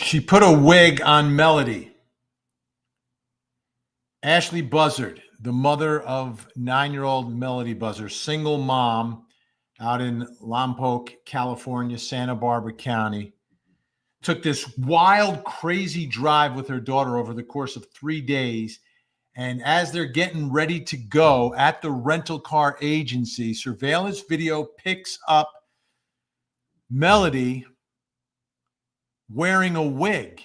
She put a wig on Melodee. Ashley Buzzard, the mother of 9-year-old Melodee Buzzard, single mom out in Lompoc, California, Santa Barbara County, took this wild, crazy drive with her daughter over the course of 3 days. And as they're getting ready to go at the rental car agency, surveillance video picks up Melodee wearing a wig.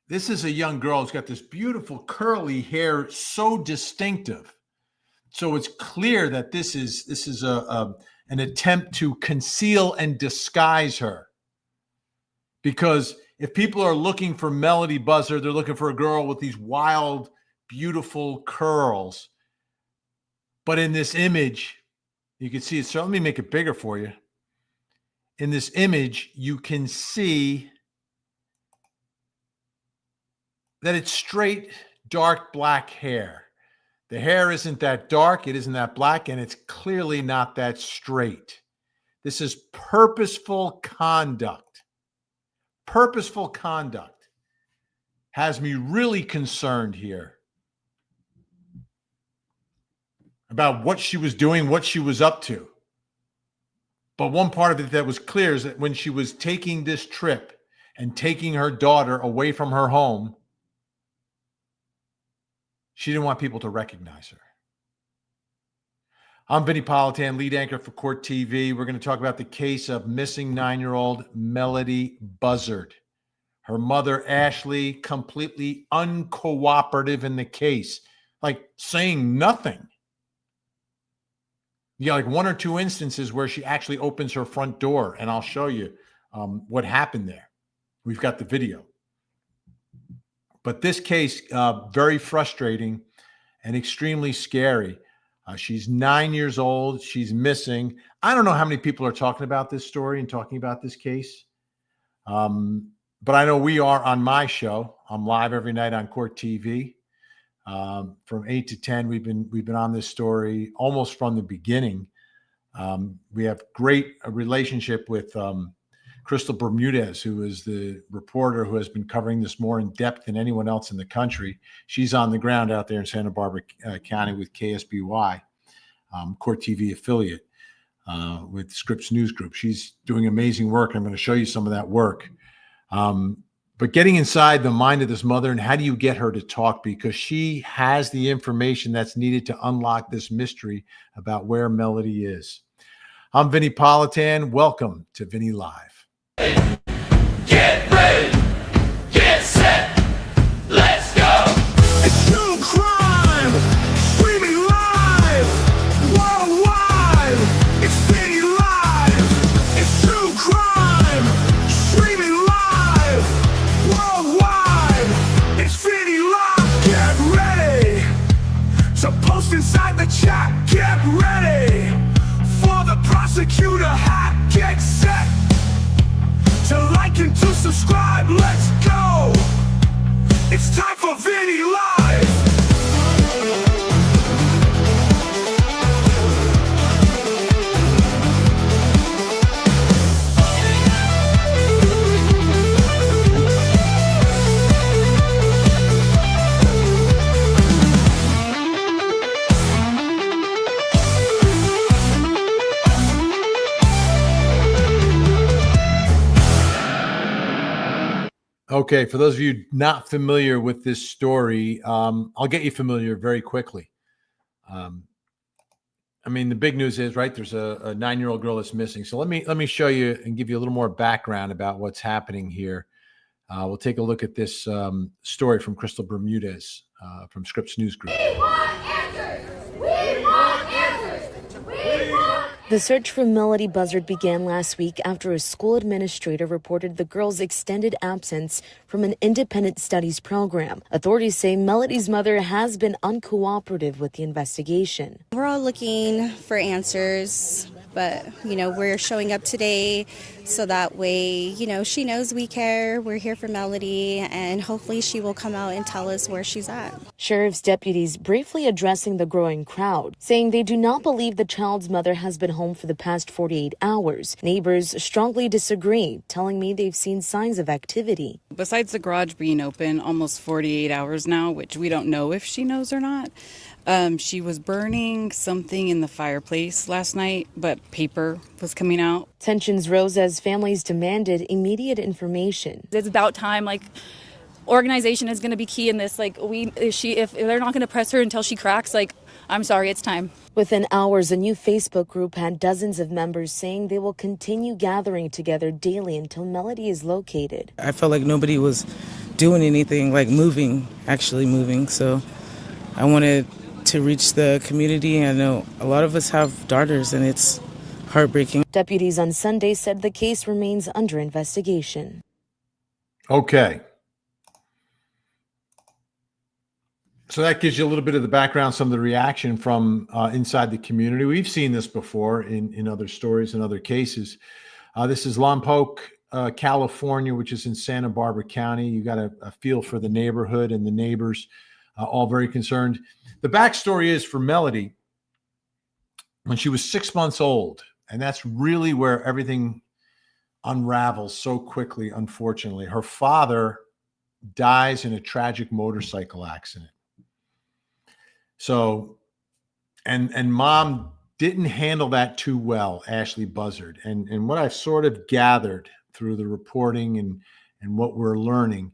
This is a young girl who's got this beautiful curly hair, so distinctive. So it's clear that this is an attempt to conceal and disguise her. Because if people are looking for Melodee Buzzard, they're looking for a girl with these wild, beautiful curls. But in this image, you can see it. So let me make it bigger for you. In this image, you can see that it's straight, dark black hair. The hair isn't that dark, it isn't that black, and it's clearly not that straight. This is purposeful conduct. Purposeful conduct has me really concerned here about what she was doing, what she was up to. But one part of it that was clear is that when she was taking this trip and taking her daughter away from her home, she didn't want people to recognize her. I'm Vinny Politan, lead anchor for Court TV. We're going to talk about the case of missing 9-year-old Melodee Buzzard. Her mother, Ashley, completely uncooperative in the case, like saying nothing. You got like 1 or 2 instances where she actually opens her front door, and I'll show you what happened there. We've got the video. But this case, very frustrating and extremely scary. She's 9 years old. She's missing. I don't know how many people are talking about this story and talking about this case. But I know we are on my show. I'm live every night on Court TV. From 8 to 10, we've been on this story almost from the beginning. We have great relationship with Crystal Bermudez, who is the reporter who has been covering this more in depth than anyone else in the country. She's on the ground out there in Santa Barbara County with KSBY, Court TV affiliate, with Scripps News Group. She's doing amazing work. I'm going to show you some of that work. But getting inside the mind of this mother, and how do you get her to talk? Because she has the information that's needed to unlock this mystery about where Melodee is. I'm Vinny Politan. Welcome to Vinny Live. Get ready, get set, let's go. It's true crime, streaming live, worldwide. It's Vinny Live. It's true crime, streaming live, worldwide. It's Vinny Live. Get ready. So post inside the chat. Get ready for the prosecutor hat. Get set. To like and to subscribe, let's go. It's time for Vinny Live. Okay, for those of you not familiar with this story, I'll get you familiar very quickly. I mean, the big news is, right, there's a 9-year-old girl that's missing. So let me show you and give you a little more background about what's happening here. We'll take a look at this story from Crystal Bermudez from Scripps News Group. We want answers! We want answers! We want... The search for Melodee Buzzard began last week after a school administrator reported the girl's extended absence from an independent studies program. Authorities say Melodee's mother has been uncooperative with the investigation. We're all looking for answers. But, we're showing up today so that way, she knows we care. We're here for Melodee, and hopefully she will come out and tell us where she's at. Sheriff's deputies briefly addressing the growing crowd, saying they do not believe the child's mother has been home for the past 48 hours. Neighbors strongly disagree, telling me they've seen signs of activity. Besides the garage being open almost 48 hours now, which we don't know if she knows or not, she was burning something in the fireplace last night, but paper was coming out. Tensions rose as families demanded immediate information. It's about time, organization is going to be key in this. If they're not going to press her until she cracks, I'm sorry, it's time. Within hours, a new Facebook group had dozens of members saying they will continue gathering together daily until Melodee is located. I felt like nobody was doing anything, actually moving. So I wanted to reach the community. I know a lot of us have daughters, and it's heartbreaking. Deputies on Sunday said the case remains under investigation. Okay. So that gives you a little bit of the background, some of the reaction from inside the community. We've seen this before in other stories and other cases. This is Lompoc, California, which is in Santa Barbara County. You got a feel for the neighborhood and the neighbors, all very concerned. The backstory is for Melodee, when she was 6 months old, and that's really where everything unravels so quickly, unfortunately. Her father dies in a tragic motorcycle accident. So, and mom didn't handle that too well, Ashley Buzzard. And what I've sort of gathered through the reporting and what we're learning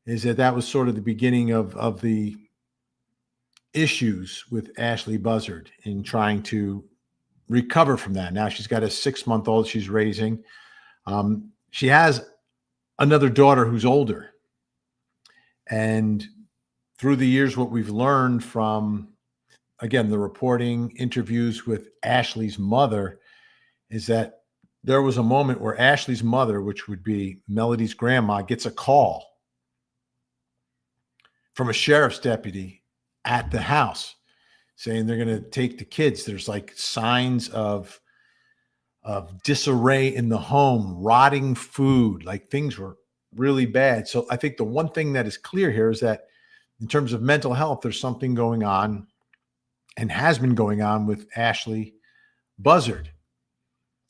is that was sort of the beginning of the issues with Ashley Buzzard in trying to recover from that. Now she's got a 6-month-old she's raising. She has another daughter who's older. And through the years, what we've learned from, again, the reporting, interviews with Ashley's mother, is that there was a moment where Ashley's mother, which would be Melodee's grandma, gets a call from a sheriff's deputy at the house saying they're going to take the kids. There's signs of disarray in the home, rotting food, things were really bad. So I think the one thing that is clear here is that in terms of mental health, there's something going on and has been going on with Ashley Buzzard.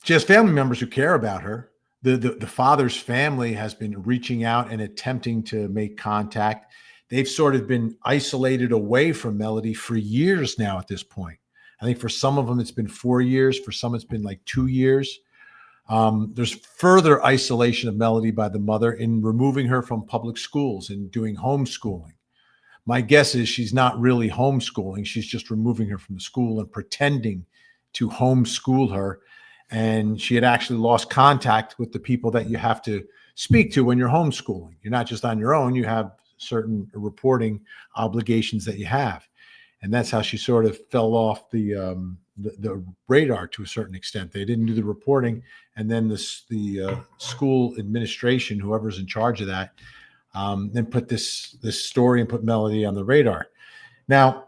She has family members who care about her. The father's family has been reaching out and attempting to make contact. They've sort of been isolated away from Melodee for years now at this point. I think for some of them, it's been 4 years. For some, it's been 2 years. There's further isolation of Melodee by the mother in removing her from public schools and doing homeschooling. My guess is she's not really homeschooling. She's just removing her from the school and pretending to homeschool her. And she had actually lost contact with the people that you have to speak to when you're homeschooling. You're not just on your own. You have certain reporting obligations that you have. And that's how she sort of fell off the radar to a certain extent. They didn't do the reporting. And then the school administration, whoever's in charge of that, then put this story and put Melodee on the radar. Now,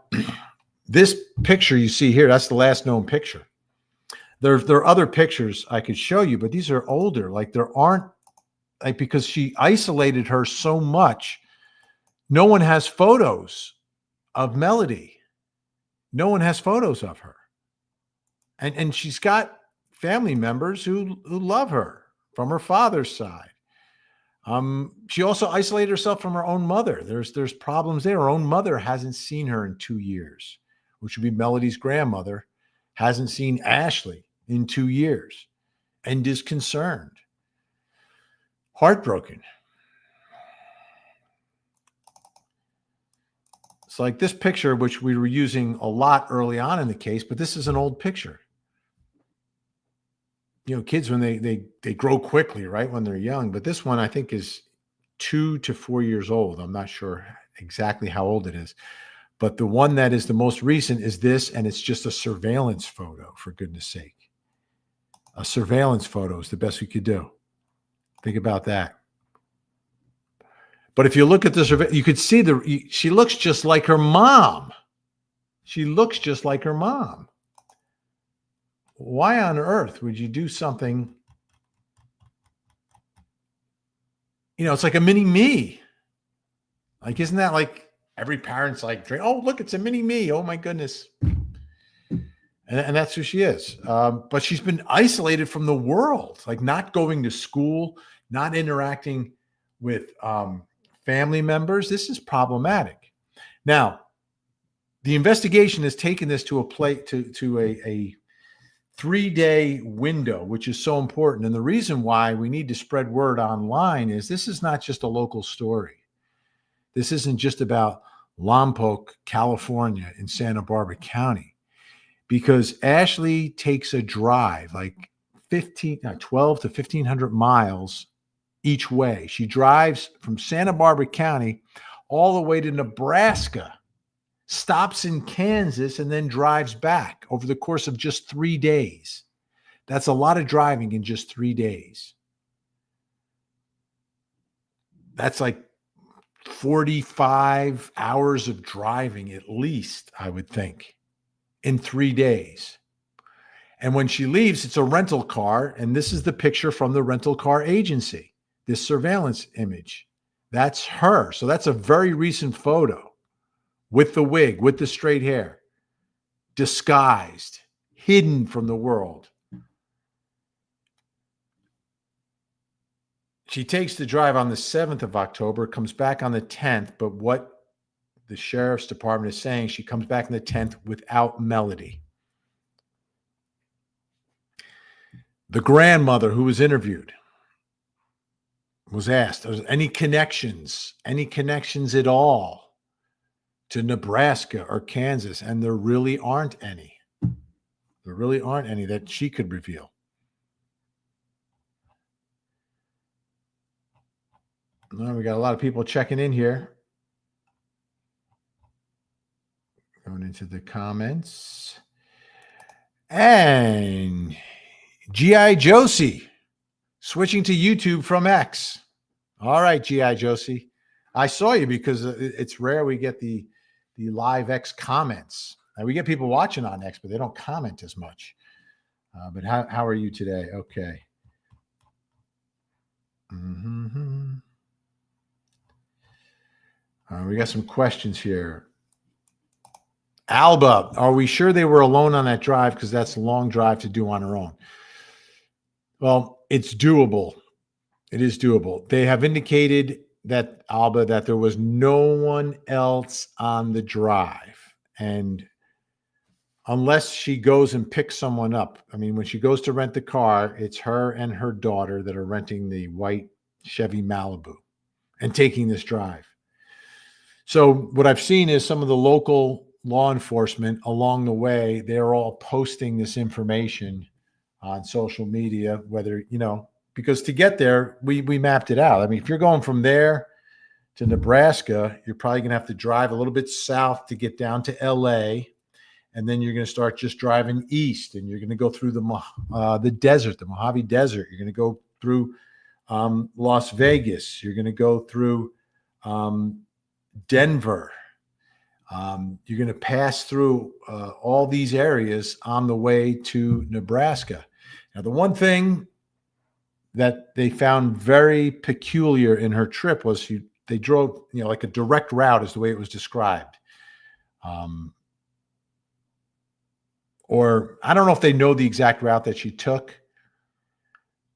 this picture you see here, that's the last known picture. There are other pictures I could show you, but these are older. There aren't, because she isolated her so much, no one has photos of Melodee. No one has photos of her. And she's got family members who love her from her father's side. She also isolated herself from her own mother. There's problems there. Her own mother hasn't seen her in 2 years, which would be Melodee's grandmother, hasn't seen Ashley in 2 years and is concerned. Heartbroken. It's this picture, which we were using a lot early on in the case, but this is an old picture. Kids, when they grow quickly, right, when they're young. But this one, I think, is 2 to 4 years old. I'm not sure exactly how old it is. But the one that is the most recent is this, and it's just a surveillance photo, for goodness sake. A surveillance photo is the best we could do. Think about that. But if you look at this, you could see she looks just like her mom. She looks just like her mom. why on earth would you do something? It's like a mini me. Like, isn't that like every parent's like, oh, look, it's a mini me. Oh my goodness. And that's who she is. But she's been isolated from the world, like not going to school, not interacting with family members. This is problematic. Now, the investigation has taken this to a 3-day window, which is so important. And the reason why we need to spread word online is this is not just a local story. This isn't just about Lompoc, California in Santa Barbara County, because Ashley takes a drive like 12 to 1,500 miles each way. She drives from Santa Barbara County all the way to Nebraska, stops in Kansas, and then drives back over the course of just 3 days. That's a lot of driving in just 3 days. That's like 45 hours of driving at least, I would think, in 3 days. And when she leaves, it's a rental car. And this is the picture from the rental car agency, this surveillance image. That's her. So that's a very recent photo with the wig, with the straight hair, disguised, hidden from the world. She takes the drive on the 7th of October, comes back on the 10th. But what the sheriff's department is saying, she comes back on the 10th without Melodee. The grandmother who was interviewed was asked, any connections at all to Nebraska or Kansas? And there really aren't any. There really aren't any that she could reveal. Well, we got a lot of people checking in here. Going into the comments. And G.I. Josie switching to YouTube from X. All right, G.I. Josie. I saw you because it's rare we get the live X comments. And we get people watching on X, but they don't comment as much. But how are you today? Okay. Mm-hmm. We got some questions here. Alba, are we sure they were alone on that drive? Because that's a long drive to do on her own. Well, it's doable. It is doable. They have indicated that, Alba, that there was no one else on the drive. And unless she goes and picks someone up, I mean, when she goes to rent the car, it's her and her daughter that are renting the white Chevy Malibu and taking this drive. So what I've seen is some of the local law enforcement along the way, they're all posting this information on social media, whether, because to get there, we mapped it out. I mean, if you're going from there to Nebraska, you're probably going to have to drive a little bit south to get down to LA. And then you're going to start just driving east, and you're going to go through the desert, the Mojave Desert. You're going to go through Las Vegas. You're going to go through Denver. You're going to pass through all these areas on the way to Nebraska. Now, the one thing that they found very peculiar in her trip was they drove, like a direct route is the way it was described. Or I don't know if they know the exact route that she took,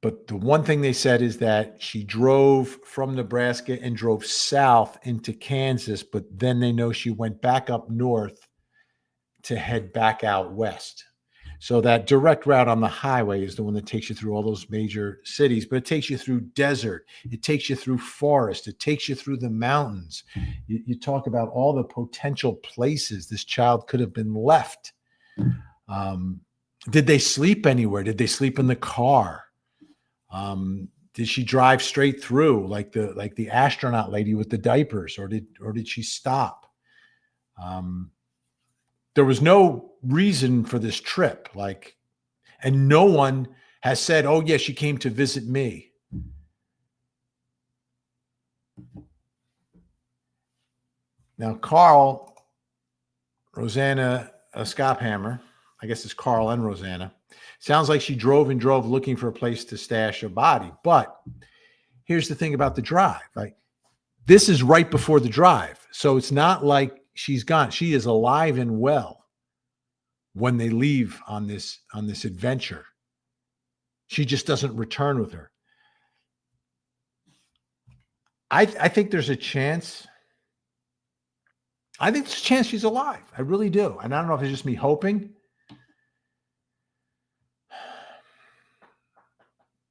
but the one thing they said is that she drove from Nebraska and drove south into Kansas, but then they know she went back up north to head back out west. So that direct route on the highway is the one that takes you through all those major cities, but it takes you through desert. It takes you through forest. It takes you through the mountains. You talk about all the potential places this child could have been left. Did they sleep anywhere? Did they sleep in the car? Did she drive straight through like the astronaut lady with the diapers, or did she stop? There was no reason for this trip, and no one has said, "Oh yeah, she came to visit me." Now, Carl, Rosanna Skophammer, I guess it's Carl and Rosanna, Sounds like she drove and drove looking for a place to stash a body. But here's the thing about the drive. Like, this is right before the drive. So it's not like she's gone. She is alive and well when they leave on this adventure. She just doesn't return with her. I think there's a chance. I think there's a chance she's alive. I really do. And I don't know if it's just me hoping.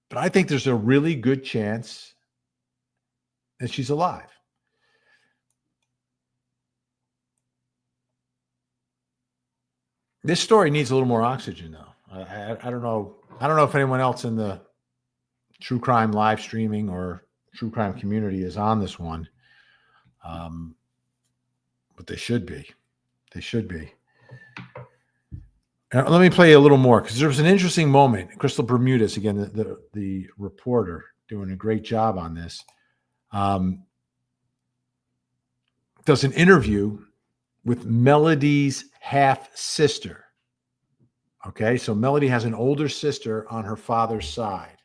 But I think there's a really good chance that she's alive. This story needs a little more oxygen, though. I don't know. I don't know if anyone else in the true crime live streaming or true crime community is on this one. But they should be. They should be. Let me play a little more, because there was an interesting moment. Crystal Bermudez, again, the reporter, doing a great job on this, does an interview with Melodee's half-sister. Okay, so Melodee has an older sister on her father's side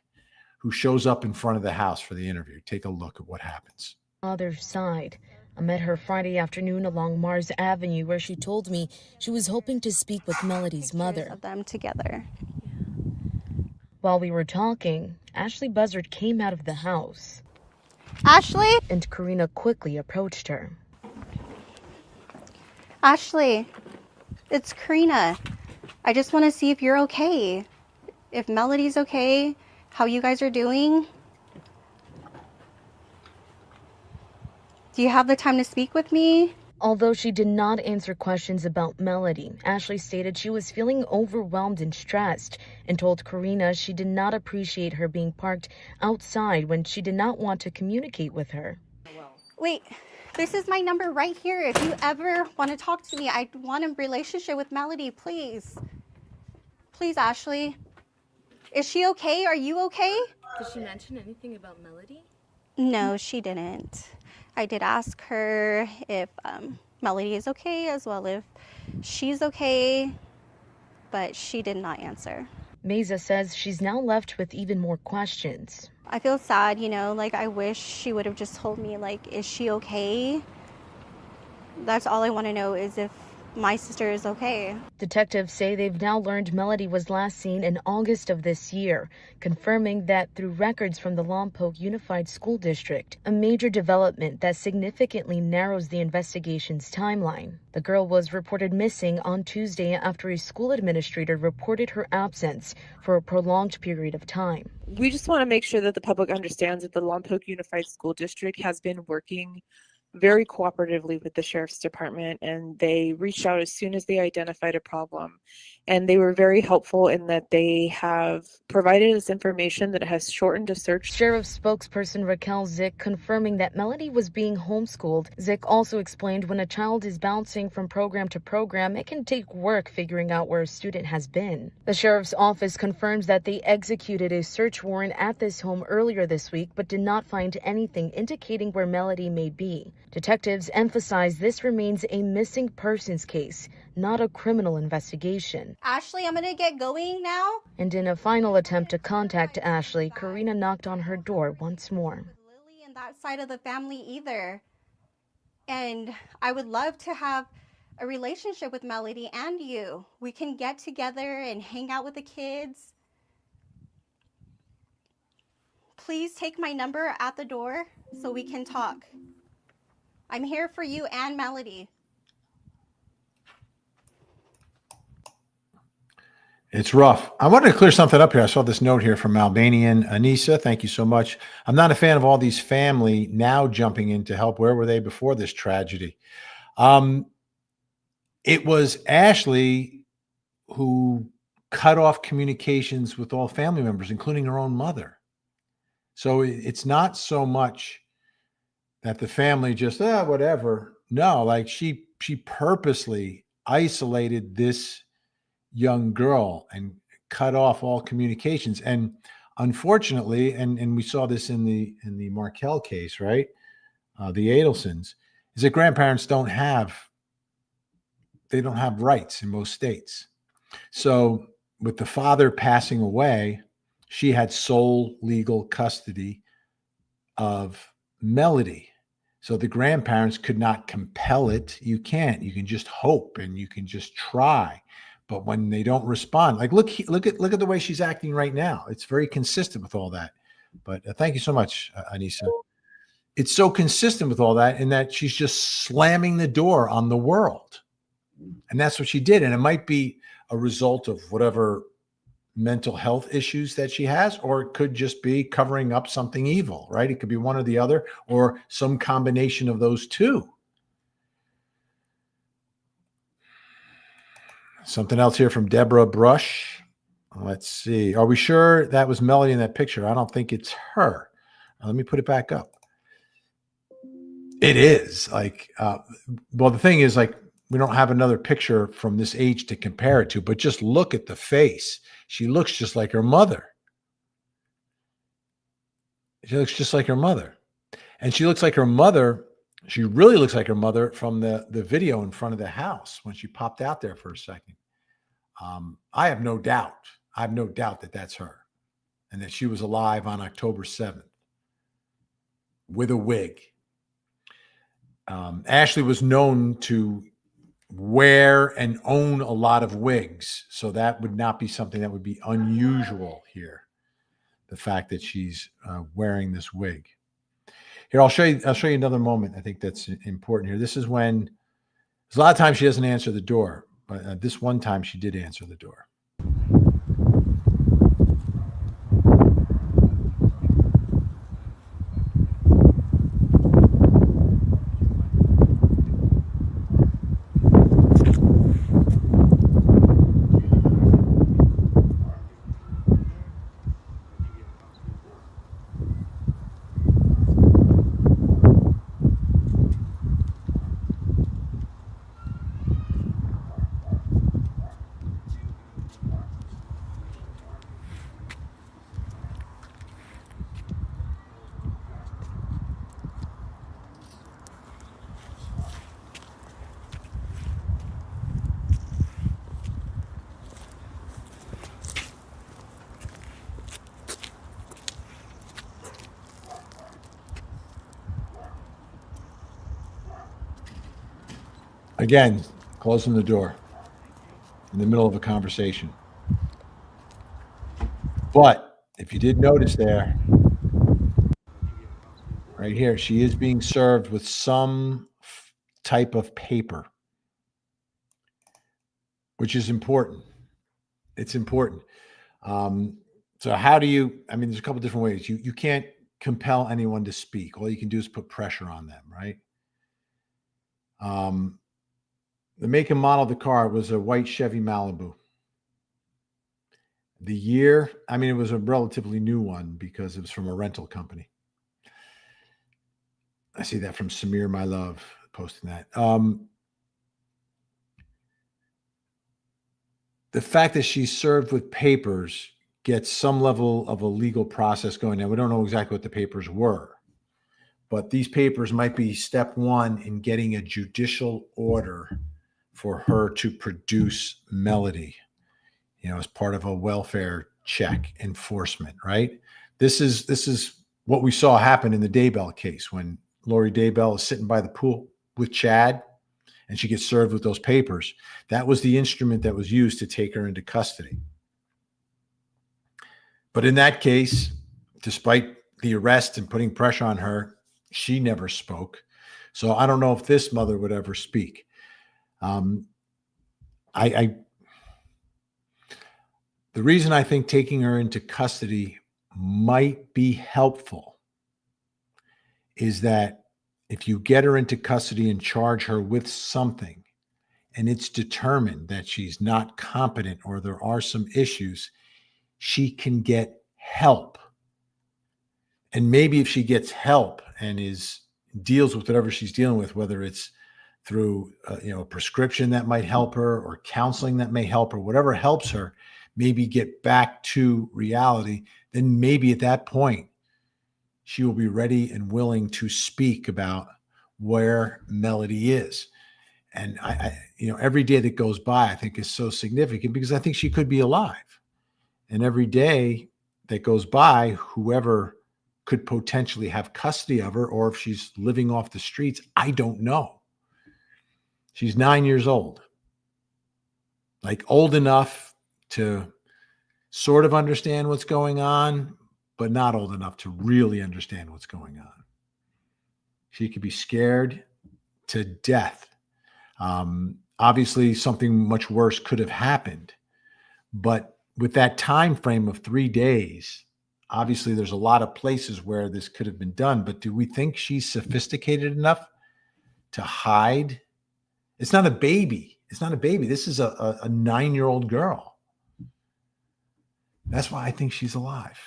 who shows up in front of the house for the interview. Take a look at what happens. Father's side. I met her Friday afternoon along Mars Avenue, where she told me she was hoping to speak with Melodee's mother. Of them together. While we were talking, Ashley Buzzard came out of the house. Ashley? And Karina quickly approached her. Ashley, it's Karina. I just want to see if you're okay. If Melodee's okay, how you guys are doing. Do you have the time to speak with me? Although she did not answer questions about Melodee, Ashley stated she was feeling overwhelmed and stressed and told Karina she did not appreciate her being parked outside when she did not want to communicate with her. Wait, this is my number right here. If you ever want to talk to me, I want a relationship with Melodee, please. Please, Ashley. Is she okay? Are you okay? Did she mention anything about Melodee? No, she didn't. I did ask her if Melodee is okay, as well if she's okay, but she did not answer. Meza says she's now left with even more questions. I feel sad, like I wish she would have just told me, like, is she okay? That's all I want to know, is if my sister is okay. Detectives say they've now learned Melodee was last seen in August of this year, confirming that through records from the Lompoc Unified School District, a major development that significantly narrows the investigation's timeline. The girl was reported missing on Tuesday after a school administrator reported her absence for a prolonged period of time. We just want to make sure that the public understands that the Lompoc Unified School District has been working very cooperatively with the Sheriff's Department, and they reached out as soon as they identified a problem. And they were very helpful in that they have provided us information that has shortened a search. Sheriff's spokesperson Raquel Zick confirming that Melodee was being homeschooled. Zick also explained when a child is bouncing from program to program, it can take work figuring out where a student has been. The Sheriff's office confirms that they executed a search warrant at this home earlier this week, but did not find anything indicating where Melodee may be. Detectives emphasize this remains a missing persons case, not a criminal investigation. Ashley, I'm gonna get going now. And in a final attempt to contact Ashley, Karina knocked on her door once more. Lily and that side of the family either. And I would love to have a relationship with Melodee and you. We can get together and hang out with the kids. Please take my number at the door so we can talk. I'm here for you and Melodee. It's rough. I wanted to clear something up here. I saw this note here from Albanian Anissa. Thank you so much. I'm not a fan of all these family now jumping in to help. Where were they before this tragedy? It was Ashley who cut off communications with all family members, including her own mother. So it's not so much that the family just, whatever. No, like she purposely isolated this young girl and cut off all communications. And unfortunately, and we saw this in the Markel case, right? The Adelsons, is that grandparents don't have rights in most states. So with the father passing away, she had sole legal custody of Melodee. So the grandparents could not compel it. You can't. You can just hope and you can just try. But when they don't respond, like look at the way she's acting right now. It's very consistent with all that. But thank you so much, Anissa. It's so consistent with all that in that she's just slamming the door on the world. And that's what she did. And it might be a result of whatever mental health issues that she has, or it could just be covering up something evil, right? It could be one or the other, or some combination of those two. Something else here from Deborah Brush. Let's see. Are we sure that was Melodee in that picture? I don't think it's her. Let me put it back up. It is like, well, the thing is, like, we don't have another picture from this age to compare it to, but just look at the face. She looks just like her mother. She looks just like her mother. And she looks like her mother. She really looks like her mother from the video in front of the house when she popped out there for a second. I have no doubt. I have no doubt that that's her and that she was alive on October 7th with a wig. Ashley was known to wear and own a lot of wigs. So that would not be something that would be unusual here. The fact that she's wearing this wig. Here, I'll show you another moment. I think that's important here. This is when there's a lot of times she doesn't answer the door, but this one time she did answer the door. Again, closing the door in the middle of a conversation. But if you did notice there, right here, she is being served with some type of paper, which is important. It's important. So how do you, I mean, there's a couple different ways. You can't compel anyone to speak. All you can do is put pressure on them, right? The make and model of the car was a white Chevy Malibu. The year, I mean, it was a relatively new one because it was from a rental company. I see that from Samir, my love, posting that. The fact that she's served with papers gets some level of a legal process going. Now, we don't know exactly what the papers were, but these papers might be step one in getting a judicial order for her to produce Melodee, as part of a welfare check enforcement, right? This is what we saw happen in the Daybell case when Lori Daybell is sitting by the pool with Chad and she gets served with those papers. That was the instrument that was used to take her into custody. But in that case, despite the arrest and putting pressure on her, she never spoke. So I don't know if this mother would ever speak. The reason I think taking her into custody might be helpful is that if you get her into custody and charge her with something, and it's determined that she's not competent or there are some issues, she can get help. And maybe if she gets help and deals with whatever she's dealing with, whether it's through a prescription that might help her or counseling that may help her, whatever helps her maybe get back to reality, then maybe at that point she will be ready and willing to speak about where Melodee is. And every day that goes by, I think is so significant because I think she could be alive. And every day that goes by, whoever could potentially have custody of her, or if she's living off the streets, I don't know. She's 9 years old, like old enough to sort of understand what's going on, but not old enough to really understand what's going on. She could be scared to death. Obviously, something much worse could have happened, but with that time frame of 3 days, obviously there's a lot of places where this could have been done. But do we think she's sophisticated enough to hide? It's not a baby. It's not a baby. This is a 9-year-old girl. That's why I think she's alive.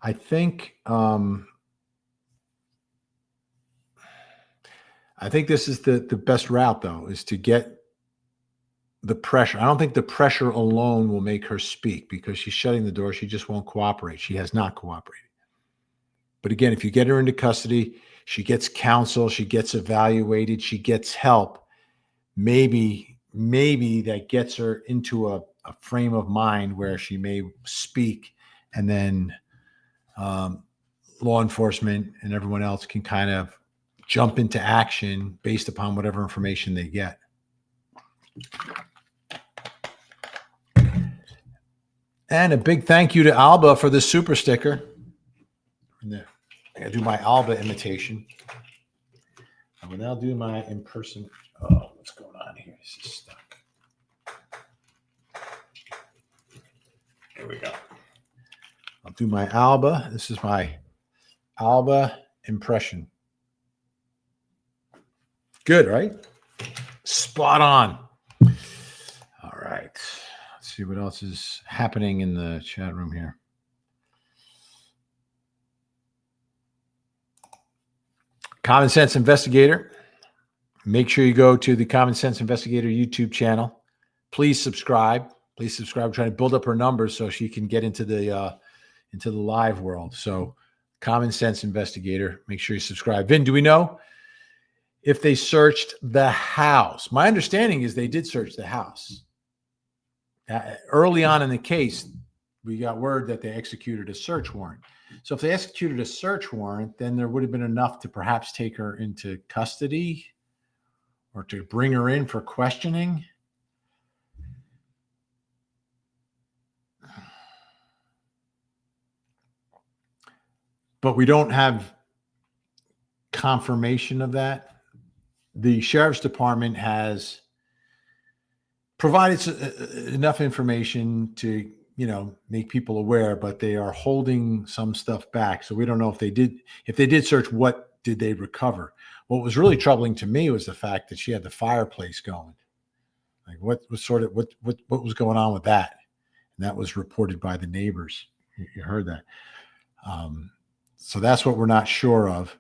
I think this is the best route, though, is to get the pressure. I don't think the pressure alone will make her speak because she's shutting the door. She just won't cooperate. She has not cooperated. But again, if you get her into custody, she gets counsel, she gets evaluated, she gets help. Maybe that gets her into a frame of mind where she may speak, and then law enforcement and everyone else can kind of jump into action based upon whatever information they get. And a big thank you to Alba for the super sticker. I gotta do my Alba imitation. I will now do my in-person. Oh, what's going on here? This is stuck. Here we go. I'll do my Alba. This is my Alba impression. Good, right? Spot on. All right. Let's see what else is happening in the chat room here. Common Sense Investigator. Make sure you go to the Common Sense Investigator YouTube channel. Please subscribe. We're trying to build up her numbers so she can get into the live world. So, Common Sense Investigator. Make sure you subscribe. Vin, do we know if they searched the house? My understanding is they did search the house. Early on in the case, we got word that they executed a search warrant. So if they executed a search warrant, then there would have been enough to perhaps take her into custody or to bring her in for questioning. But we don't have confirmation of that. The sheriff's department has provided enough information to, make people aware, but they are holding some stuff back. So we don't know if they did search, what did they recover? What was really troubling to me was the fact that she had the fireplace going. Like what was going on with that? And that was reported by the neighbors. You heard that. So that's what we're not sure of.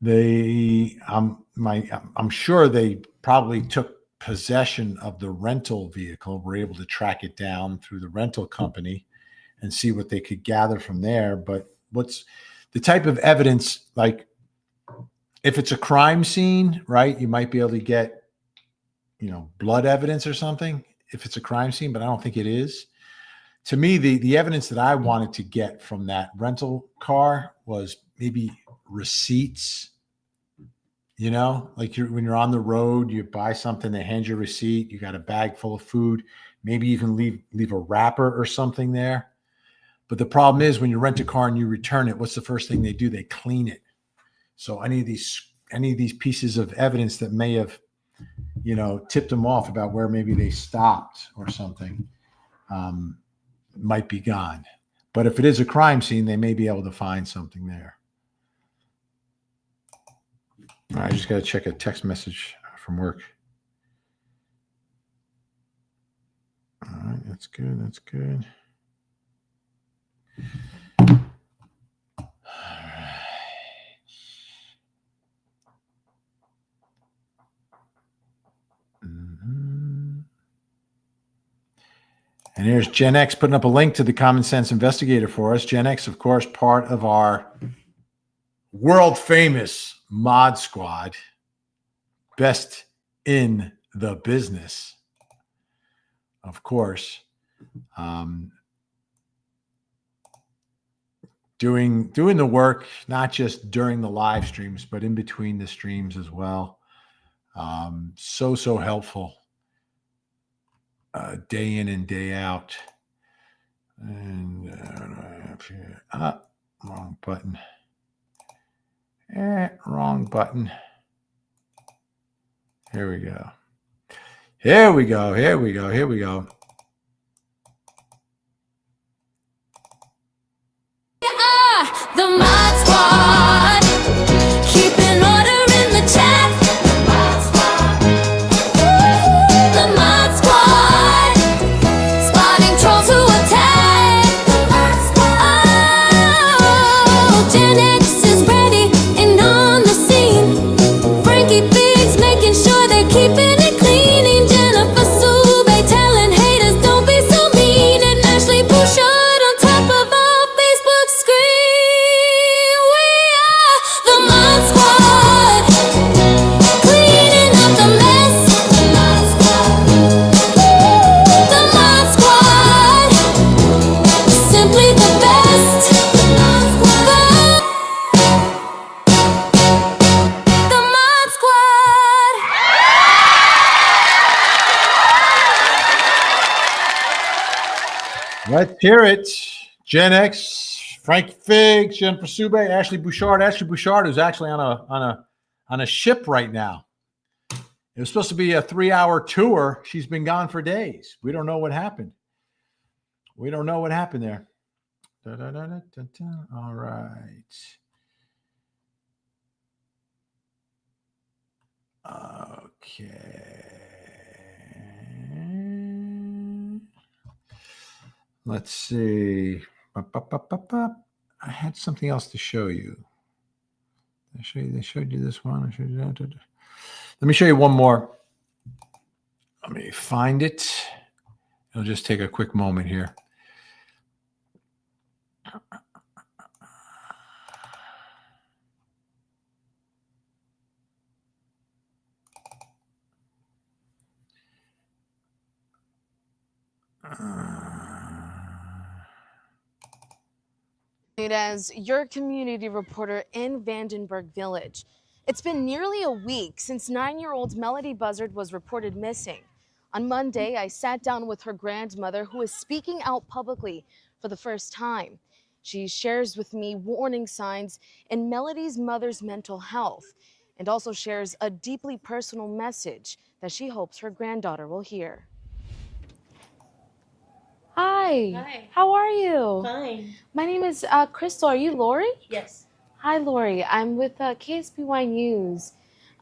I'm sure they probably took possession of the rental vehicle, were able to track it down through the rental company and see what they could gather from there. But what's the type of evidence, like if it's a crime scene, right, you might be able to get, blood evidence or something if it's a crime scene, but I don't think it is. To me, the evidence that I wanted to get from that rental car was maybe receipts. Like when you're on the road, you buy something, they hand you a receipt, you got a bag full of food, maybe even leave a wrapper or something there. But the problem is when you rent a car and you return it, what's the first thing they do? They clean it. So any of these pieces of evidence that may have, tipped them off about where maybe they stopped or something, might be gone. But if it is a crime scene, they may be able to find something there. I just got to check a text message from work. All right, that's good. That's good. All right. And here's Gen X putting up a link to the Common Sense Investigator for us. Gen X, of course, part of our world famous mod squad, best in the business, of course. Doing the work, not just during the live streams, but in between the streams as well. So helpful, day in and day out. And wrong button. Wrong button. Here we go. Here we go. Here we go. Here we go. The Mod Squad, keeping order in the chat. The Mod Squad, the Mod Squad, spotting trolls who attack. The Mod Squad, oh, Gen X is ready and on the scene. Frankie Biggs making sure they're keeping it clean. Jennifer Sube telling haters don't be so mean. And Ashley Bouchard on top of our Facebook screen. The Mod Squad, cleaning up the mess. The Mod Squad, the Mod Squad, simply the best. The Mod Squad, the Mod Squad. Let's hear it. Gen X, Frank Figgs, Jennifer Sube, Ashley Bouchard. Ashley Bouchard is actually on a ship right now. It was supposed to be a 3-hour tour. She's been gone for days. We don't know what happened. We don't know what happened there. All right. Okay. Let's see. I had something else to show you. They showed you this one. I showed you that. Let me show you one more. Let me find it. It'll just take a quick moment here. As your community reporter in Vandenberg Village. It's been nearly a week since 9-year-old Melodee Buzzard was reported missing. On Monday, I sat down with her grandmother, who is speaking out publicly for the first time. She shares with me warning signs in Melodee's mother's mental health and also shares a deeply personal message that she hopes her granddaughter will hear. Hi. Hi. How are you? Fine. My name is Crystal. Are you Lori? Yes. Hi, Lori. I'm with KSBY News.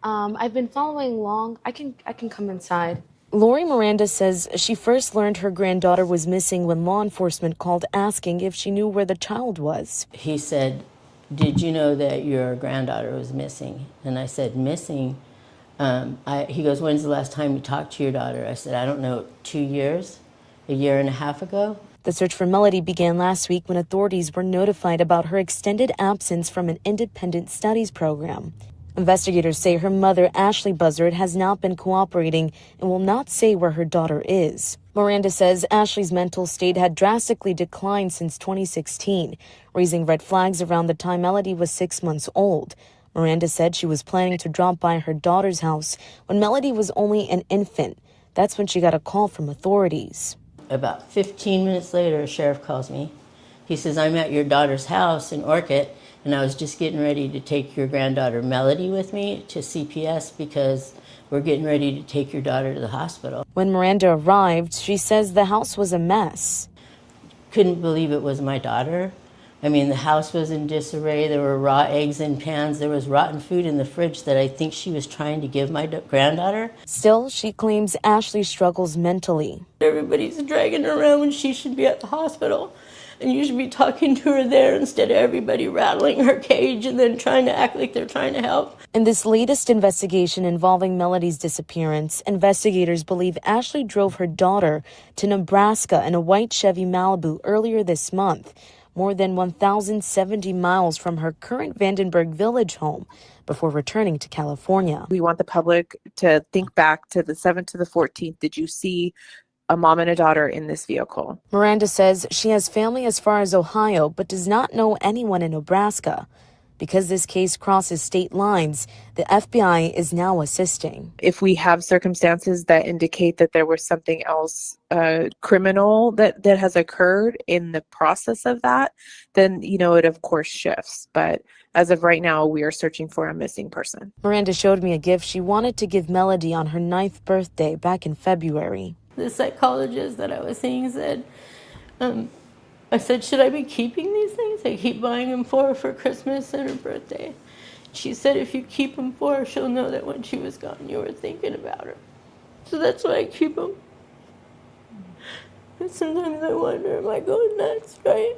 I've been following along. I can come inside. Lori Miranda says she first learned her granddaughter was missing when law enforcement called asking if she knew where the child was. He said, "Did you know that your granddaughter was missing?" And I said, "Missing?" He goes, "When's the last time you talked to your daughter?" I said, "I don't know, 2 years, a year and a half ago." The search for Melodee began last week when authorities were notified about her extended absence from an independent studies program. Investigators say her mother, Ashley Buzzard, has not been cooperating and will not say where her daughter is. Miranda says Ashley's mental state had drastically declined since 2016, raising red flags around the time Melodee was 6 months old. Miranda said she was planning to drop by her daughter's house when Melodee was only an infant. That's when she got a call from authorities. About 15 minutes later, a sheriff calls me. He says, "I'm at your daughter's house in Orchid, and I was just getting ready to take your granddaughter Melodee with me to CPS because we're getting ready to take your daughter to the hospital." When Miranda arrived, she says the house was a mess. Couldn't believe it was my daughter. I mean, the house was in disarray. There were raw eggs in pans. There was rotten food in the fridge that I think she was trying to give my granddaughter. Still, she claims Ashley struggles mentally. Everybody's dragging her around when she should be at the hospital. And you should be talking to her there instead of everybody rattling her cage and then trying to act like they're trying to help. In this latest investigation involving Melodee's disappearance, investigators believe Ashley drove her daughter to Nebraska in a white Chevy Malibu earlier this month, more than 1,070 miles from her current Vandenberg Village home, before returning to California. We want the public to think back to the 7th to the 14th. Did you see a mom and a daughter in this vehicle? Miranda says she has family as far as Ohio, but does not know anyone in Nebraska. Because this case crosses state lines, the FBI is now assisting. If we have circumstances that indicate that there was something else criminal that has occurred in the process of that, then, it of course shifts. But as of right now, we are searching for a missing person. Miranda showed me a gift she wanted to give Melodee on her 9th birthday back in February. The psychologist that I was seeing said, I said, should I be keeping these things? I keep buying them for her for Christmas and her birthday. She said, if you keep them for her, she'll know that when she was gone, you were thinking about her. So that's why I keep them. And sometimes I wonder, am I going nuts, right?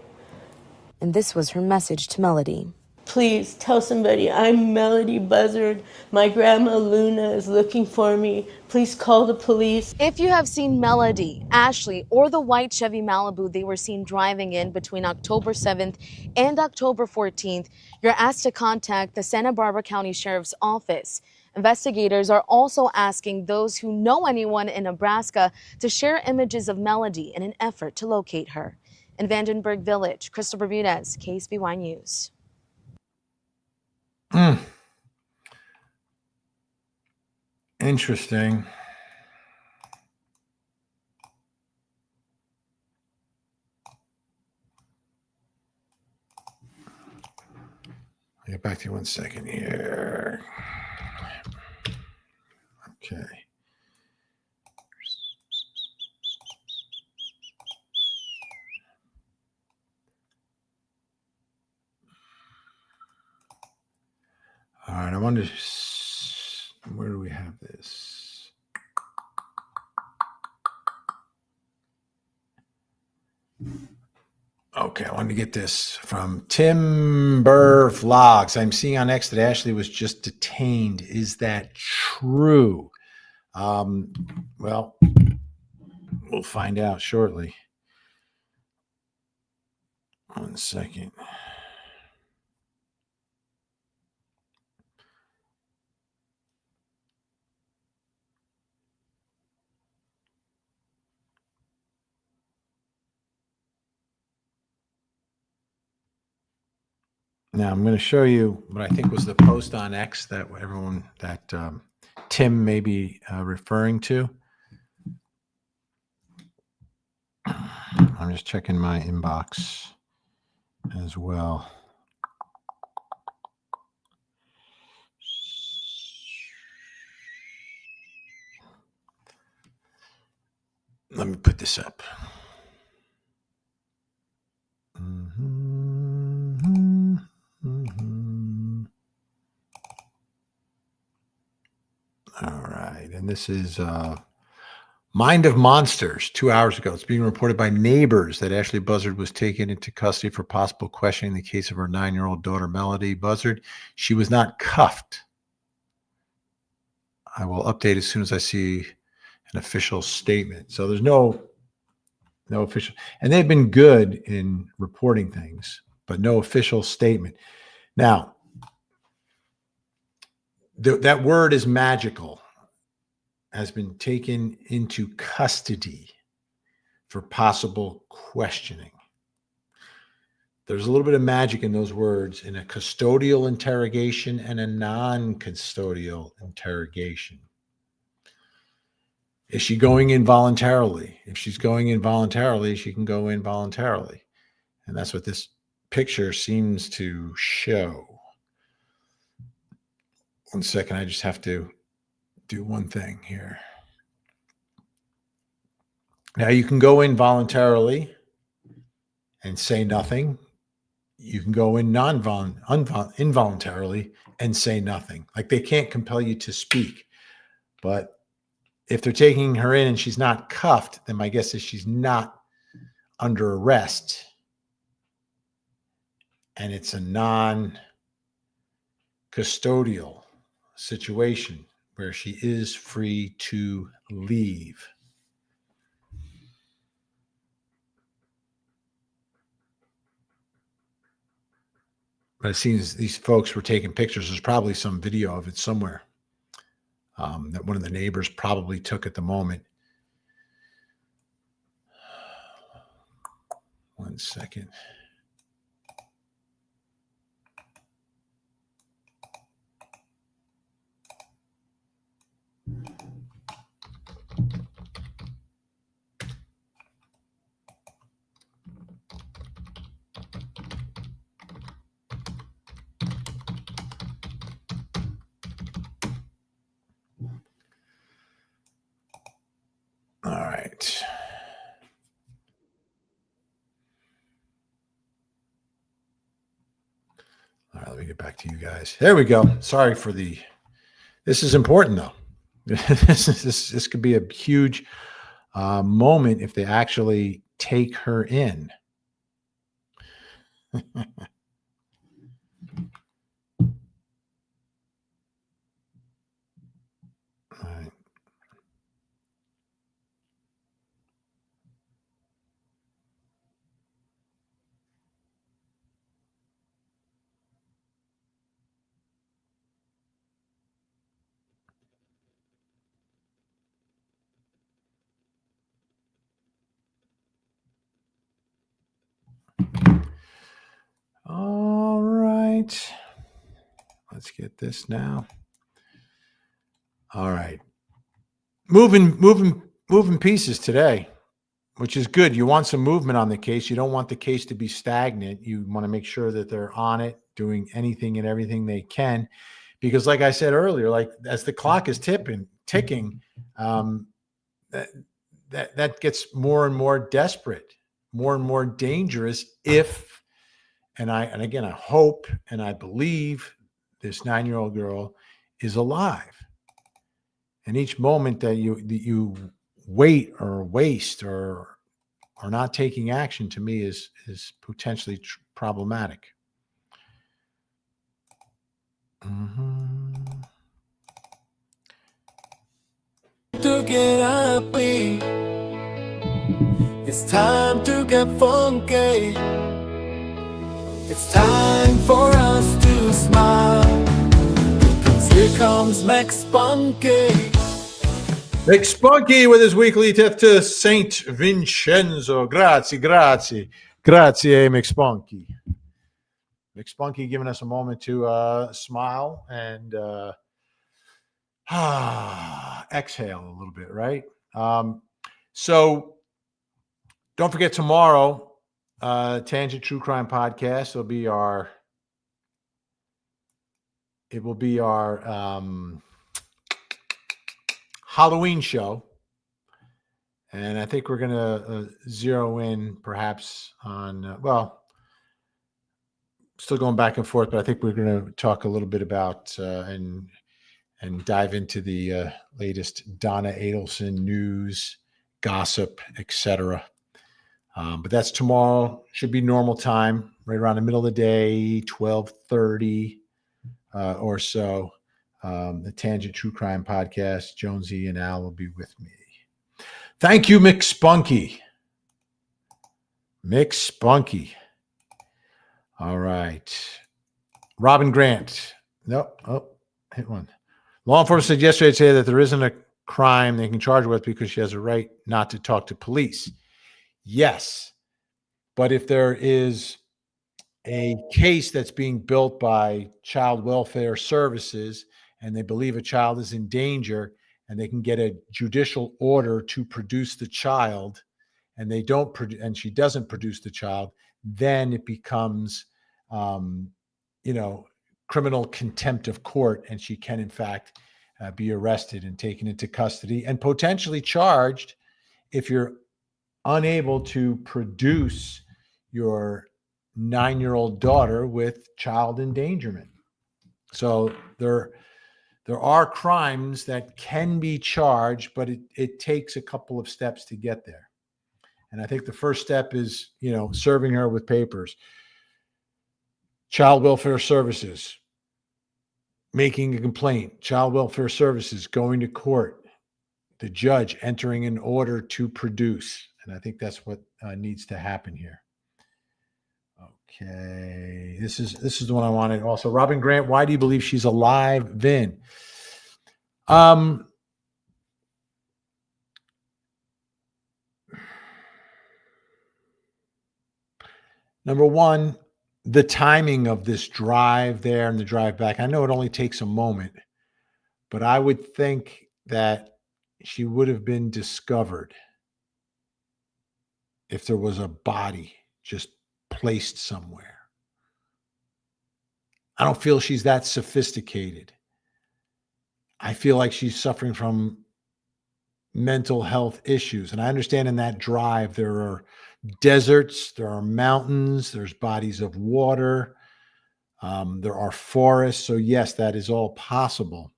And this was her message to Melodee. Please tell somebody I'm Melodee Buzzard. My grandma Luna is looking for me. Please call the police. If you have seen Melodee, Ashley, or the white Chevy Malibu they were seen driving in between October 7th and October 14th, you're asked to contact the Santa Barbara County Sheriff's Office. Investigators are also asking those who know anyone in Nebraska to share images of Melodee in an effort to locate her. In Vandenberg Village, Crystal Bermudez, KSBY News. Interesting. I'll get back to you 1 second here. Okay. All right, I wonder, where do we have this? Okay, I wanted to get this from Timber Vlogs. I'm seeing on X that Ashley was just detained. Is that true? Well, we'll find out shortly. 1 second. Now I'm going to show you what I think was the post on X that everyone, that Tim may be referring to. I'm just checking my inbox as well. Let me put this up. All right, and this is Mind of Monsters, 2 hours ago. It's being reported by neighbors that Ashley Buzzard was taken into custody for possible questioning the case of her 9-year-old daughter, Melodee Buzzard. She was not cuffed. I will update as soon as I see an official statement. So there's no official, and they've been good in reporting things, but no official statement. Now, that word is magical. Has been taken into custody for possible questioning. There's a little bit of magic in those words in a custodial interrogation and a non-custodial interrogation. Is she going in voluntarily? If she's going in voluntarily, she can go in voluntarily. And that's what this picture seems to show. 1 second, I just have to do one thing here. Now you can go in voluntarily and say nothing. you can go in involuntarily and say nothing. Like they can't compel you to speak. But if they're taking her in and she's not cuffed, then my guess is she's not under arrest. And it's a non-custodial situation where she is free to leave. But it seems these folks were taking pictures. There's probably some video of it somewhere that one of the neighbors probably took at the moment. 1 second. All right. All right, let me get back to you guys. There we go. Sorry for the. This is important though. This could be a huge moment if they actually take her in. All right. All right. Let's get this now. All right. Moving pieces today, which is good. You want some movement on the case. You don't want the case to be stagnant. You want to make sure that they're on it, doing anything and everything they can. Because like I said earlier, like as the clock is ticking, that gets more and more desperate, more and more dangerous if, and again, I hope and I believe this 9-year-old girl is alive. And each moment that you wait or waste or are not taking action, to me is potentially problematic. To get happy, it's time to get funky. It's time for us to smile, because here comes Max Spunky. Mick Spunky with his weekly tip to Saint Vincenzo. Grazie, Mick Spunky. Mick Spunky giving us a moment to smile and exhale a little bit, right? So don't forget tomorrow, Tangent True Crime Podcast. It will be our Halloween show. And I think we're going to zero in perhaps on, still going back and forth, but I think we're going to talk a little bit about and dive into the latest Donna Adelson news, gossip, etc. But that's tomorrow. Should be normal time, right around the middle of the day, 12:30 or so. The Tangent True Crime Podcast. Jonesy and Al will be with me. Thank you, Mick Spunky. Mick Spunky. All right. Robin Grant. Nope. Oh, hit one. Law enforcement said yesterday today that there isn't a crime they can charge her with because she has a right not to talk to police. Yes. But if there is a case that's being built by Child Welfare Services and they believe a child is in danger and they can get a judicial order to produce the child and they don't and she doesn't produce the child, then it becomes criminal contempt of court, and she can in fact be arrested and taken into custody and potentially charged if you're unable to produce your 9-year-old daughter with child endangerment. So there are crimes that can be charged, but it takes a couple of steps to get there. And I think the first step is, serving her with papers. Child welfare services, making a complaint, child welfare services, going to court, the judge entering an order to produce. And I think that's what needs to happen here. Okay, this is the one I wanted. Also, Robin Grant, why do you believe she's alive? Vin. Number one, the timing of this drive there and the drive back. I know it only takes a moment, but I would think that she would have been discovered if there was a body just placed somewhere. I don't feel she's that sophisticated. I feel like she's suffering from mental health issues. And I understand in that drive, there are deserts, there are mountains, there's bodies of water, there are forests. So yes, that is all possible.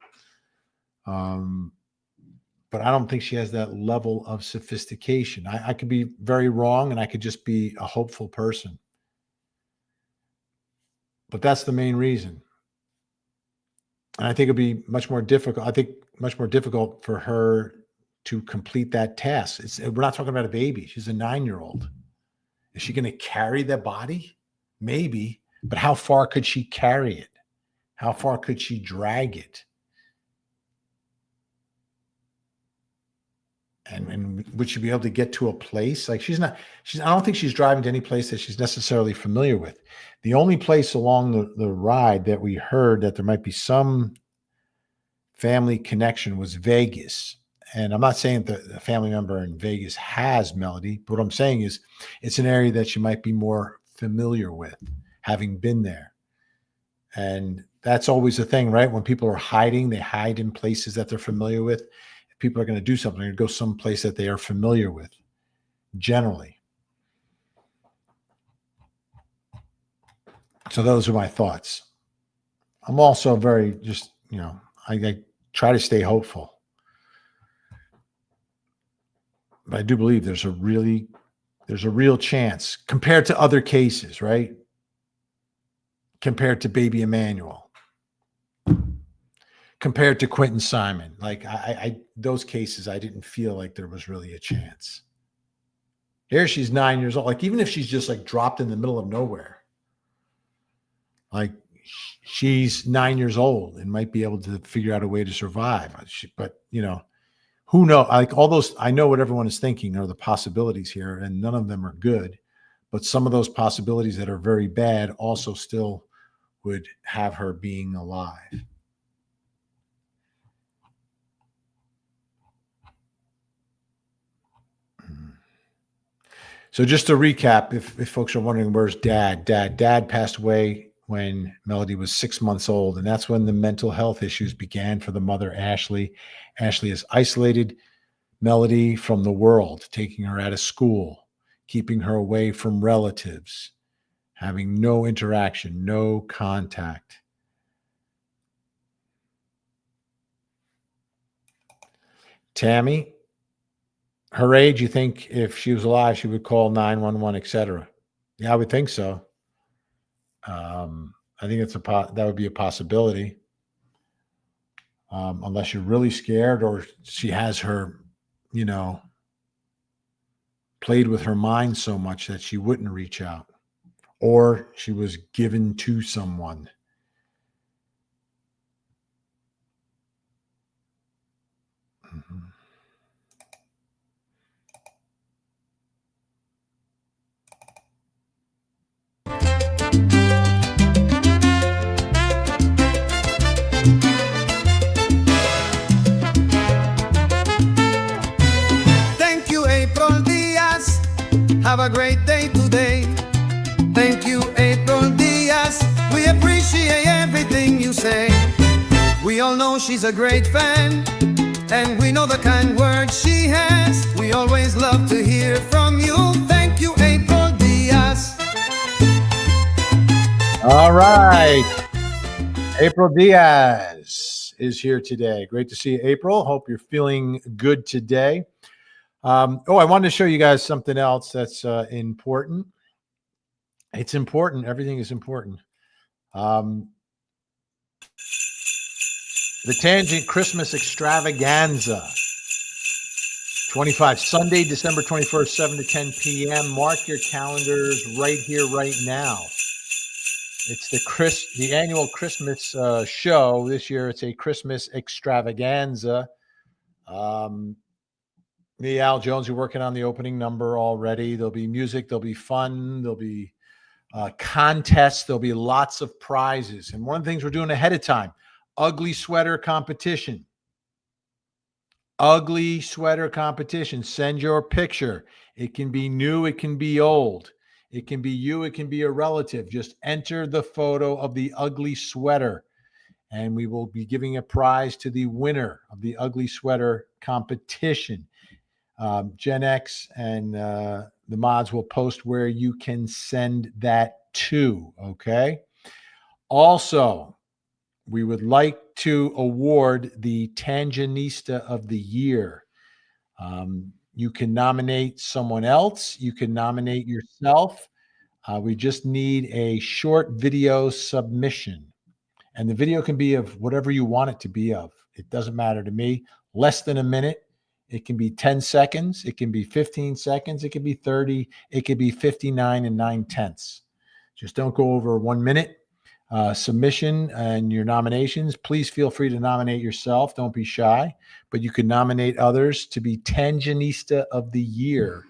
But I don't think she has that level of sophistication. I could be very wrong, and I could just be a hopeful person. But that's the main reason. And I think it'd be much more difficult. I think much more difficult for her to complete that task. We're not talking about a baby. She's a 9-year-old. Is she going to carry the body? Maybe. But how far could she carry it? How far could she drag it? And would she be able to get to a place? Like I don't think she's driving to any place that she's necessarily familiar with. The only place along the ride that we heard that there might be some family connection was Vegas. And I'm not saying that the family member in Vegas has Melodee, but what I'm saying is it's an area that she might be more familiar with, having been there. And that's always the thing, right? When people are hiding, they hide in places that they're familiar with. If people are going to do something, they're going to go someplace that they are familiar with, generally. So those are my thoughts. I'm also very I try to stay hopeful. But I do believe there's a real chance compared to other cases, right? Compared to baby Emmanuel, compared to Quentin Simon. Like those cases, I didn't feel like there was really a chance. Here she's 9 years old. Like, even if she's just like dropped in the middle of nowhere, like she's 9 years old and might be able to figure out a way to survive. But who knows? Like, all those, I know what everyone is thinking are the possibilities here, and none of them are good. But some of those possibilities that are very bad also still would have her being alive. So just to recap, if folks are wondering, where's Dad? Dad passed away when Melodee was 6 months old, and that's when the mental health issues began for the mother, Ashley. Ashley has isolated Melodee from the world, taking her out of school, keeping her away from relatives, having no interaction, no contact. Tammy, her age, you think if she was alive, she would call 911, etc. Yeah, I would think so. I think that would be a possibility. Unless you're really scared, or she has her, played with her mind so much that she wouldn't reach out, or she was given to someone. Mm-hmm. Thank you, April Diaz. Have a great day today. Thank you, April Diaz. We appreciate everything you say. We all know she's a great fan, and we know the kind words she has. We always love to hear from you. Thank you, April Diaz. All right. April Diaz is here today. Great to see you, April. Hope you're feeling good today. I wanted to show you guys something else that's important. It's important. Everything is important. The Tangent Christmas Extravaganza. 25, Sunday, December 21st, 7 to 10 p.m. Mark your calendars right here, right now. It's the annual Christmas show. This year, it's a Christmas extravaganza. Me, Al Jones, are working on the opening number already. There'll be music. There'll be fun. There'll be contests. There'll be lots of prizes. And one of the things we're doing ahead of time, ugly sweater competition. Ugly sweater competition. Send your picture. It can be new. It can be old. It can be you. It can be a relative. Just enter the photo of the ugly sweater, and we will be giving a prize to the winner of the ugly sweater competition. Gen X and the mods will post where you can send that to. Okay. Also, we would like to award the Tangenista of the Year. You can nominate someone else. You can nominate yourself. We just need a short video submission. And the video can be of whatever you want it to be of. It doesn't matter to me. Less than a minute. It can be 10 seconds. It can be 15 seconds. It can be 30. It could be 59 and 9/10. Just don't go over 1 minute. Submission and your nominations. Please feel free to nominate yourself. Don't be shy. But you can nominate others to be Tangenista of the Year.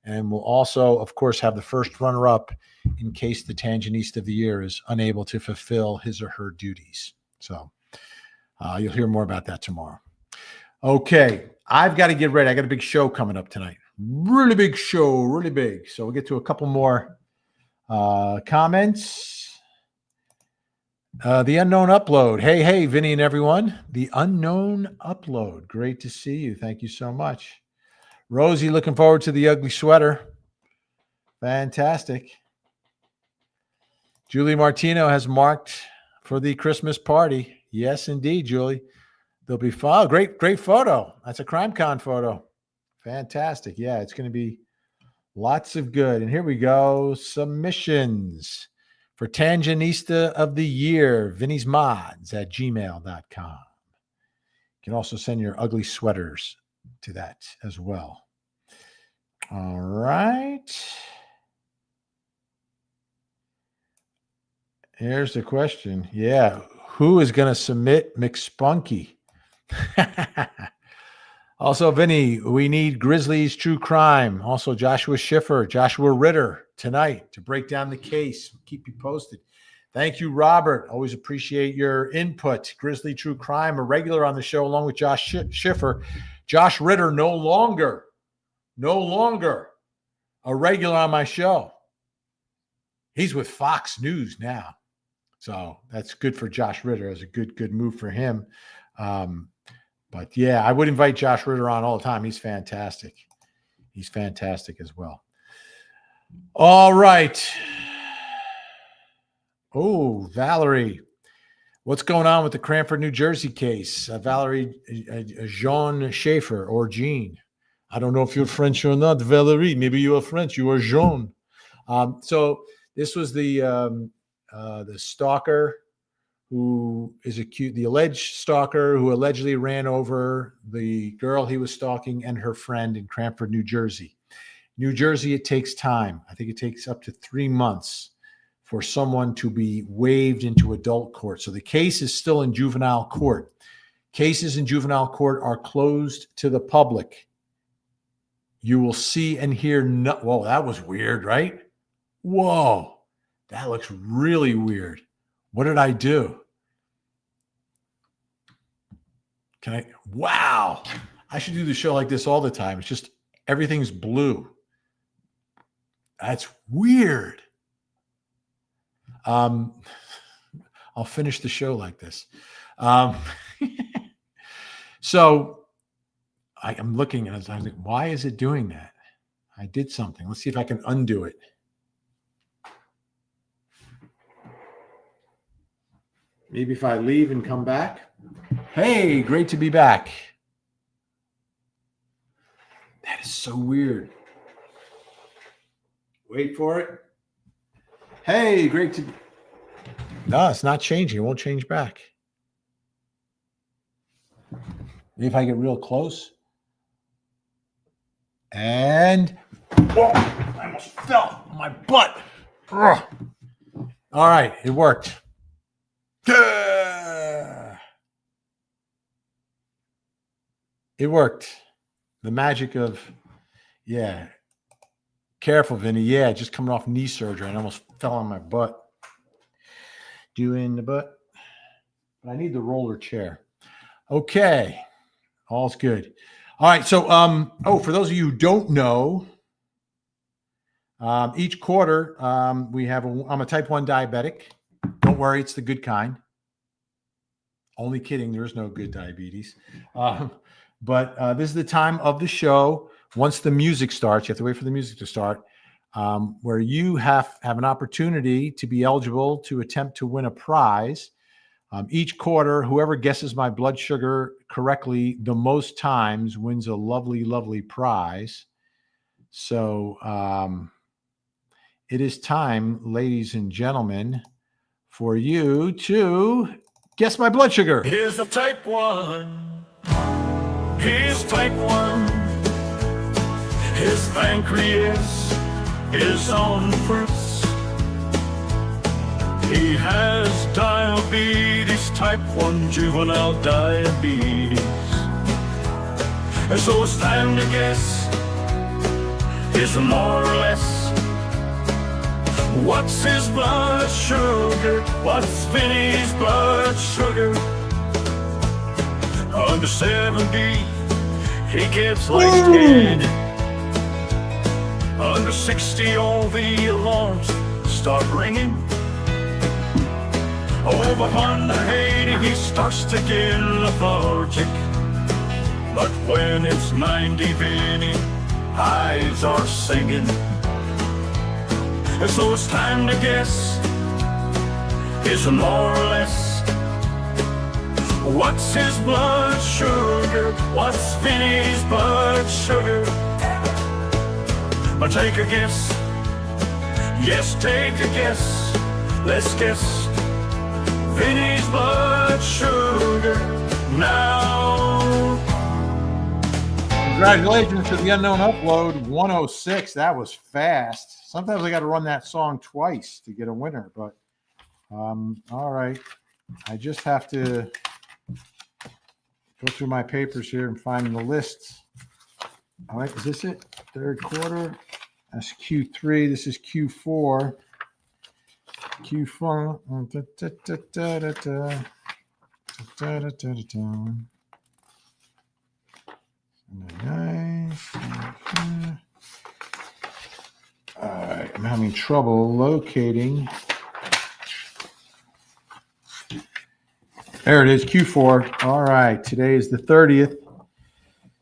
And we'll also, of course, have the first runner-up in case the Tangenista of the Year is unable to fulfill his or her duties. So you'll hear more about that tomorrow. Okay, I've got to get ready. I got a big show coming up tonight. Really big show, really big. So we'll get to a couple more comments. The Unknown Upload. Hey, Vinny and everyone. The Unknown Upload. Great to see you. Thank you so much. Rosie, looking forward to the ugly sweater. Fantastic. Julie Martino has marked for the Christmas party. Yes, indeed, Julie. There'll be fun. Great photo. That's a CrimeCon photo. Fantastic. Yeah, it's going to be lots of good. And here we go. Submissions for Tangenista of the Year, Vinny's Mods at gmail.com. You can also send your ugly sweaters to that as well. All right. Here's the question. Yeah. Who is going to submit McSpunky? Also, Vinny, we need Grizzlies True Crime. Also, Joshua Schiffer, Joshua Ritter tonight to break down the case. We'll keep you posted. Thank you, Robert. Always appreciate your input. Grizzly True Crime, a regular on the show, along with Josh Schiffer. Josh Ritter, no longer a regular on my show. He's with Fox News now. So that's good for Josh Ritter. It's a good move for him. But yeah, I would invite Josh Ritter on all the time. He's fantastic. He's fantastic as well. All right. Oh, Valerie. What's going on with the Cranford, New Jersey case? Valerie Jean Schaefer or Jean. I don't know if you're French or not, Valerie. Maybe you are French. You are Jean. So this was the stalker who is accused, the alleged stalker who allegedly ran over the girl he was stalking and her friend in Cranford, New Jersey. New Jersey, it takes time. I think it takes up to 3 months for someone to be waived into adult court. So the case is still in juvenile court. Cases in juvenile court are closed to the public. You will see and hear whoa, that was weird, right? Whoa, that looks really weird. What did I do? Wow. I should do the show like this all the time. It's just everything's blue. That's weird. I'll finish the show like this. So I'm looking and I was like, why is it doing that? I did something. Let's see if I can undo it. Maybe if I leave and come back. Hey, great to be back. That is so weird. Wait for it. Hey, great to. No, it's not changing. It won't change back. Maybe if I get real close. And whoa, I almost fell on my butt. Ugh. All right, it worked. It worked. The magic of, yeah. Careful, Vinny. Yeah, just coming off knee surgery and almost fell on my butt. Doing the butt. But I need the roller chair. Okay. All's good. All right. So, for those of you who don't know, each quarter we have I'm a type 1 diabetic. Don't worry, it's the good kind. Only kidding. There is no good diabetes. But this is the time of the show. Once the music starts, you have to wait for the music to start, where you have an opportunity to be eligible to attempt to win a prize. Each quarter, whoever guesses my blood sugar correctly the most times wins a lovely, lovely prize. So it is time, ladies and gentlemen, for you to guess my blood sugar. Here's a type 1. Here's type 1. His pancreas is on first. He has diabetes, type 1 juvenile diabetes. And so it's time to guess, is more or less. What's his blood sugar? What's Vinny's blood sugar? Under 70, he gets lightheaded. Under 60, all the alarms start ringing. Over 180, he starts to get lethargic. But when it's 90, Vinny, eyes are singing. And so it's time to guess, is more or less. What's his blood sugar? What's Vinny's blood sugar? But take a guess. Yes, take a guess. Let's guess Vinny's blood sugar now. Congratulations to the unknown upload 106. That was fast. Sometimes I got to run that song twice to get a winner, but all right. I just have to go through my papers here and find the lists. All right, is this it? Third quarter. That's Q3. This is Q4. Q4. Nice. All right, I'm having trouble locating. There it is, Q4. All right, today is the 30th.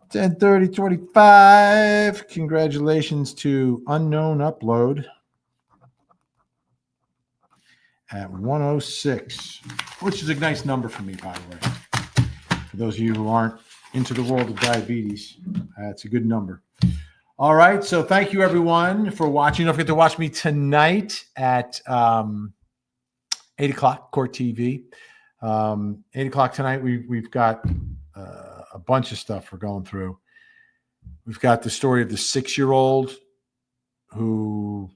10/30/25. Congratulations to unknown upload at 106, which is a nice number for me, by the way. For those of you who aren't into the world of diabetes, it's a good number. All right, so thank you everyone for watching. Don't forget to watch me tonight at 8 o'clock, Court TV. 8 o'clock tonight, we've got a bunch of stuff we're going through. We've got the story of the 6-year-old who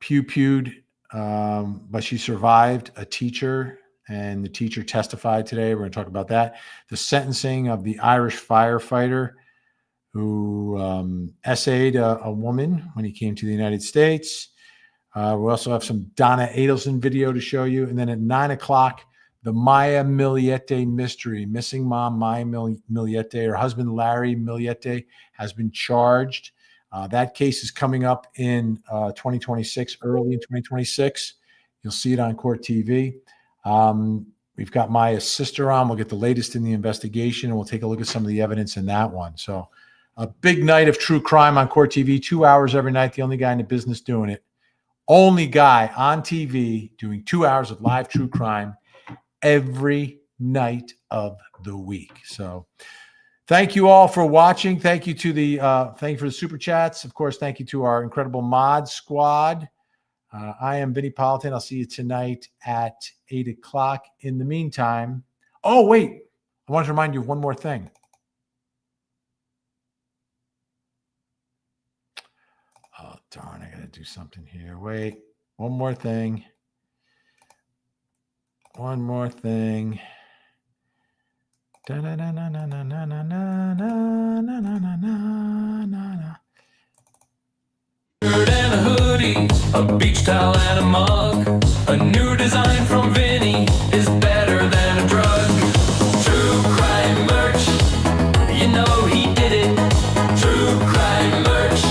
pew-pewed, but she survived a teacher, and the teacher testified today. We're going to talk about that. The sentencing of the Irish firefighter who essayed a woman when he came to the United States. We also have some Donna Adelson video to show you. And then at 9 o'clock, the Maya Miliete mystery. Missing mom Maya Miliete, her husband Larry Miliete has been charged. That case is coming up in 2026, early in 2026. You'll see it on Court TV. We've got Maya's sister on. We'll get the latest in the investigation, and we'll take a look at some of the evidence in that one. So a big night of true crime on Court TV, 2 hours every night. The only guy in the business doing it. Only guy on TV doing 2 hours of live true crime every night of the week. So thank you all for watching. Thank you to the thank you for the super chats. Of course, thank you to our incredible mod squad. I am Vinnie Politan. I'll see you tonight at 8 o'clock. In the meantime, oh, wait. I want to remind you of one more thing. Oh, darn. I got to do something here. Wait. One more thing. One more thing. Shirt and a hoodie, a beach towel and a mug. A new design from Vinny is better than a drug. True crime merch, you know he did it. True crime merch,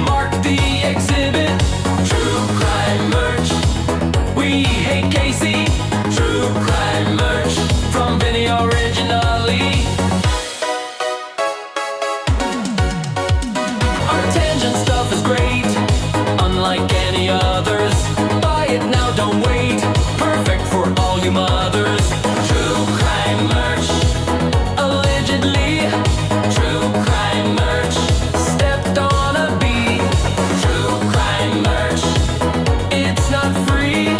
mark the exhibit. True crime merch, we hate Casey. True crime merch from Vinny originally. Our tangent stuff is great, unlike any others. Buy it now, don't wait. Perfect for all you mothers. True crime merch, allegedly. True crime merch, stepped on a bee. True crime merch, it's not free.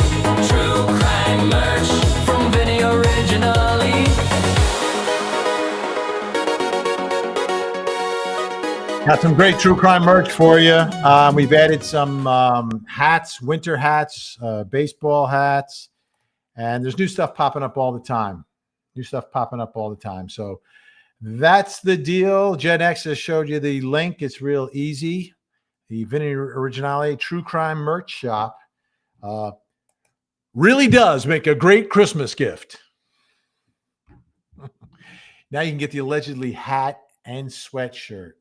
True crime merch from Vinny originally. Got some great true crime merch for you. We've added some hats, winter hats, baseball hats, and there's new stuff popping up all the time. So that's the deal. Gen X has showed you the link. It's real easy. The Vinny Originale True Crime Merch Shop really does make a great Christmas gift. Now you can get the allegedly hat and sweatshirt,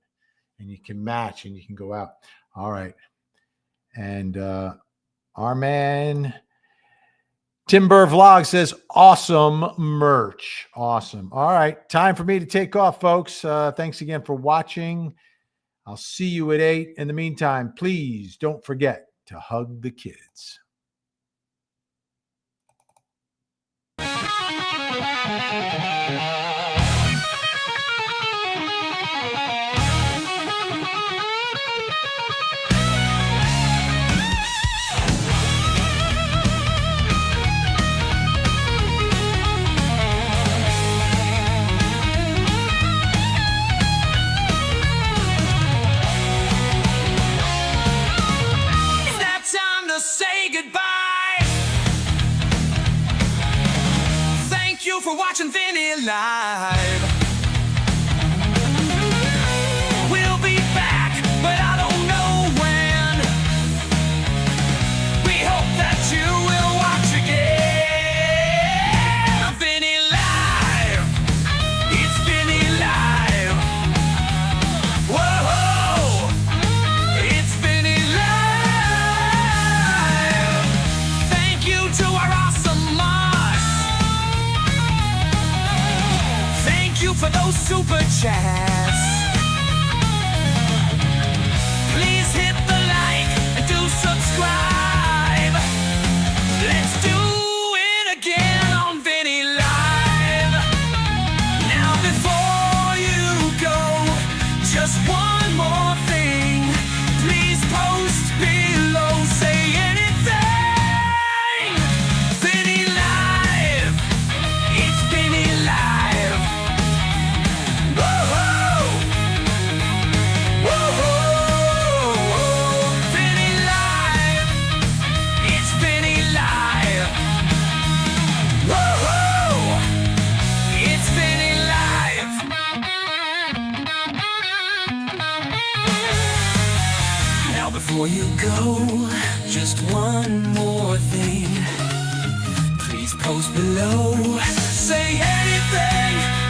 and you can match and you can go out. All right. And our man Timber Vlog says, awesome merch. Awesome. All right. Time for me to take off, folks. Thanks again for watching. I'll see you at 8. In the meantime, please don't forget to hug the kids. It's that time to say goodbye. Thank you for watching Vinny Live. We'll be back, but I don't know when. We hope that you will watch again. Vinny Live. It's Vinny Live. Whoa. It's Vinny Live. Thank you to our awesome mods. Thank you for those super chats. Please hit the like and do subscribe. Let's do it again on Vinny Live. Now before you go, just one more thing. Please post below, say anything. Vinny Live. It's Vinny Live. Whoa. Whoa. Vinny Live. It's Vinny Live. Whoa. It's Vinny Live. Now before you go, just one more thing. Please post below. Say anything.